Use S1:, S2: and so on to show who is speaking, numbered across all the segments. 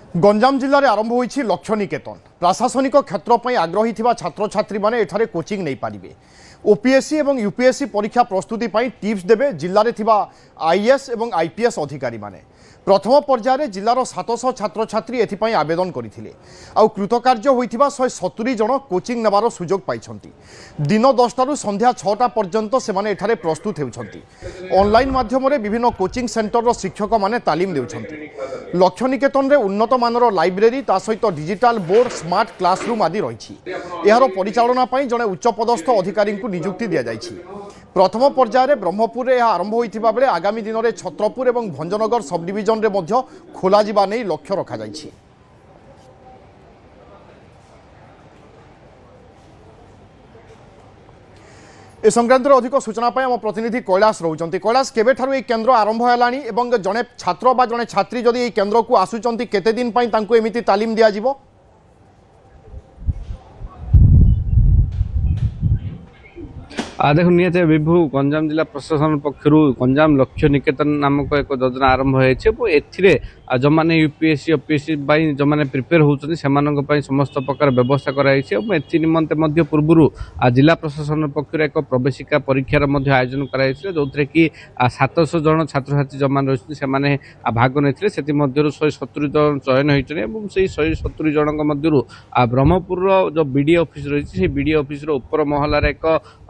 S1: गंजाम जिले में आरंभ होईछि लक्ष्य निकेतन प्रशासनिक क्षेत्र पर आग्रही छात्र छात्री माने एठारे कोचिंग नहीं पारिबे। ओपीएससी और यूपीएससी परीक्षा प्रस्तुति टिप्स देबे जिले में आईएएस और आईपीएस अधिकारी माने। प्रथम पर्यायर जिलार 700 छात्र छात्री एथिपाई आवेदन करथिले आउ कृतकार्य होइथिबा 170 जन कोचिंग नेबार सुजोग पाइछंती। दिन 10 संध्या 6टा पर्यंत सेमाने एठारे प्रस्तुत हेउछंती। ऑनलाइन माध्यम रे विभिन्न कोचिंग सेंटर रो शिक्षक माने तालीम देउछंती। लक्ष्य निकेतन रे उन्नत मानर लाइब्रेरी ता सहित डिजिटल बोर्ड स्मार्ट क्लासरूम आदि रहिछि। एहारो परिचालना पई जने उच्चपदस्थ अधिकारी को नियुक्ति दिया जाइछि। प्रथम पर्यायर ब्रह्मपुर में आरंभ होइथिबा बेले आगामी दिन में छत्रपुर और भंजनगर सब डिविजन रे मध्य खोला जिबा नै लक्ष्य रखा जाइछि। ए संक्रांत अधिक सूचना पाई आम प्रतिनिधि कैलाश रोचंती। कैलाश केबे ठारू ए केन्द्र आरंभ हेलानी एवं जने छात्र बा जने छात्री जदि ए केन्द्र को आसुचंती केते दिन पाई तांको एमिति तालीम दिया जिवो?
S2: देखो निहत विभु गंजाम जिला प्रशासन पक्षर गंजाम लक्ष्य निकेतन नामक एक योजना आरंभ होती जो मैंने यूपीएससी ओपीएससी जो मैंने प्रिपेयर होती समस्त प्रकार व्यवस्था कराई निमंते पूर्व जिला प्रशासन पक्षर एक प्रवेशिका परीक्षार आयोजन कराई जो कि 700 जन छात्र छात्री जो मैंने रही से भाग नहीं 170 जन चयन होती 170 जन मध्य ब्रह्मपुर जो बीडीए ऑफिस रही बीडीए ऑफिस उपर महलार एक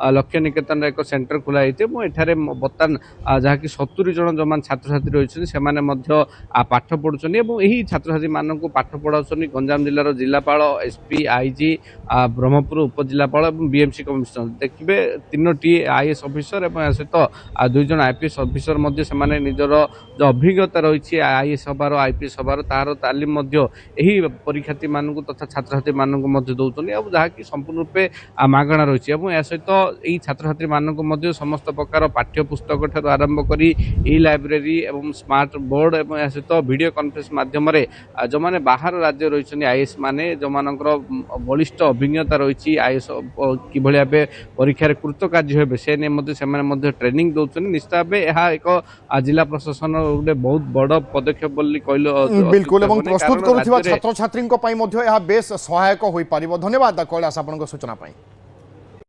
S2: लक्ष्य निकेतन एक सेंटर खोला एठारे बर्तमान जहाँकि 70 जन जो मान छात्र छात्री रही से पाठ पढ़ुं यही छात्र छात्री मानक पाठ पढ़ाऊँ गंजाम जिलार जिलापाल एसपी आईजी ब्रह्मपुर उपजिलापाल और बीएमसी कमिशनर देखिए 3टी आईएएस ऑफिसर और सहित 2 जन आईपीएस ऑफिसर निजर जो अभिज्ञता रही आईएएस हबार आईपीएस हबार तार तालीम यही परीक्षार्थी मानक तथा छात्र छात्री मानक दौरान जहाँकि संपूर्ण रूपे मागणा रही है सहित यही छात्र छात्री मानक समस्त प्रकार पाठ्य पुस्तक ठार आरंभ कर ई लाइब्रेरी और स्मार्ट बोर्ड और सहित वीडियो कॉन्फ्रेंस माध्यम जो मैंने बाहर राज्य रही आईएएस माने जो मानकर बलिष्ठ अभिज्ञता रही आईएएस कि भाव परीक्षार कृतकार्य हे से नहीं ट्रेनिंग दौरान निश्चित भाव यह एक जिला प्रशासन गोटे बहुत बड़ पदक्षेप कहल
S1: बिल्कुल प्रस्तुत करुवा छात्र छात्री बेस सहायक हो पार। धन्यवाद कैलाश आपन सूचना।